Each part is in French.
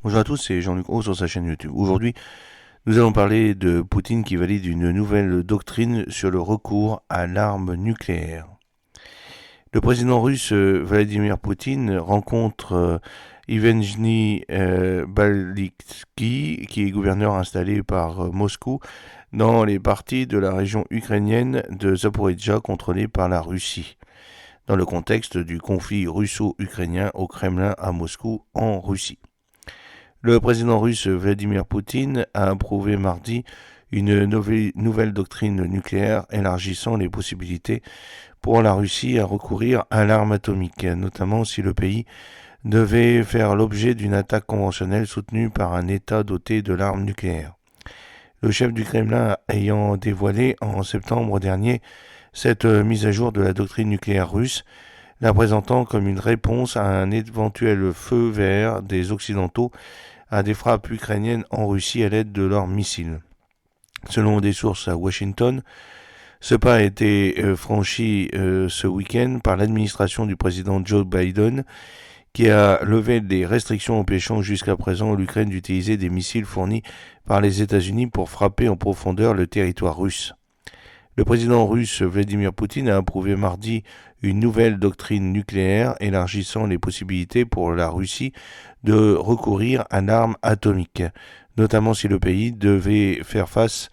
Bonjour à tous, c'est Jean-Luc Haut sur sa chaîne YouTube. Aujourd'hui, nous allons parler de Poutine qui valide une nouvelle doctrine sur le recours à l'arme nucléaire. Le président russe Vladimir Poutine rencontre Evgeny Balitsky, qui est gouverneur installé par Moscou dans les parties de la région ukrainienne de Zaporizhzhia contrôlée par la Russie, dans le contexte du conflit russo-ukrainien au Kremlin à Moscou en Russie. Le président russe Vladimir Poutine a approuvé mardi une nouvelle doctrine nucléaire élargissant les possibilités pour la Russie à recourir à l'arme atomique, notamment si le pays devait faire l'objet d'une attaque conventionnelle soutenue par un État doté de l'arme nucléaire. Le chef du Kremlin ayant dévoilé en septembre dernier cette mise à jour de la doctrine nucléaire russe, la présentant comme une réponse à un éventuel feu vert des Occidentaux à des frappes ukrainiennes en Russie à l'aide de leurs missiles. Selon des sources à Washington, ce pas a été franchi ce week-end par l'administration du président Joe Biden, qui a levé des restrictions empêchant jusqu'à présent l'Ukraine d'utiliser des missiles fournis par les États-Unis pour frapper en profondeur le territoire russe. Le président russe Vladimir Poutine a approuvé mardi une nouvelle doctrine nucléaire élargissant les possibilités pour la Russie de recourir à l'arme atomique, notamment si le pays devait faire face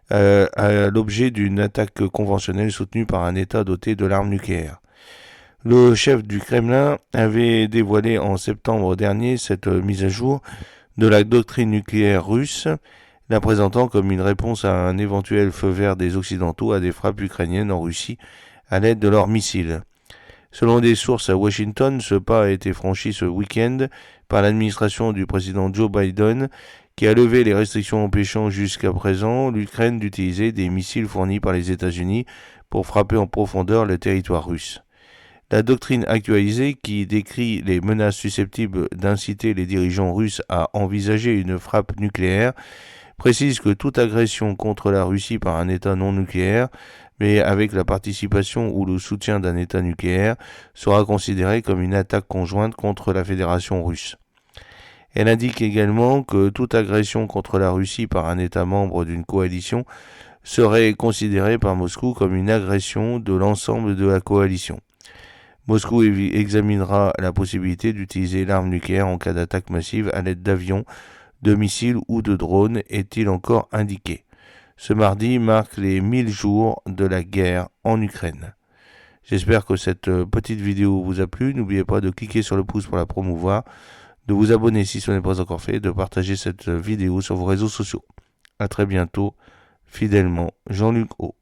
à l'objet d'une attaque conventionnelle soutenue par un État doté de l'arme nucléaire. Le chef du Kremlin avait dévoilé en septembre dernier cette mise à jour de la doctrine nucléaire russe, la présentant comme une réponse à un éventuel feu vert des Occidentaux à des frappes ukrainiennes en Russie à l'aide de leurs missiles. Selon des sources à Washington, ce pas a été franchi ce week-end par l'administration du président Joe Biden, qui a levé les restrictions empêchant jusqu'à présent l'Ukraine d'utiliser des missiles fournis par les États-Unis pour frapper en profondeur le territoire russe. La doctrine actualisée, qui décrit les menaces susceptibles d'inciter les dirigeants russes à envisager une frappe nucléaire, précise que toute agression contre la Russie par un État non nucléaire, mais avec la participation ou le soutien d'un État nucléaire, sera considérée comme une attaque conjointe contre la Fédération russe. Elle indique également que toute agression contre la Russie par un État membre d'une coalition serait considérée par Moscou comme une agression de l'ensemble de la coalition. Moscou examinera la possibilité d'utiliser l'arme nucléaire en cas d'attaque massive à l'aide d'avions, de missiles ou de drones, est-il encore indiqué. Ce mardi marque les 1000 jours de la guerre en Ukraine. J'espère que cette petite vidéo vous a plu. N'oubliez pas de cliquer sur le pouce pour la promouvoir, de vous abonner si ce n'est pas encore fait, de partager cette vidéo sur vos réseaux sociaux. A très bientôt, fidèlement, Jean-Luc Haut.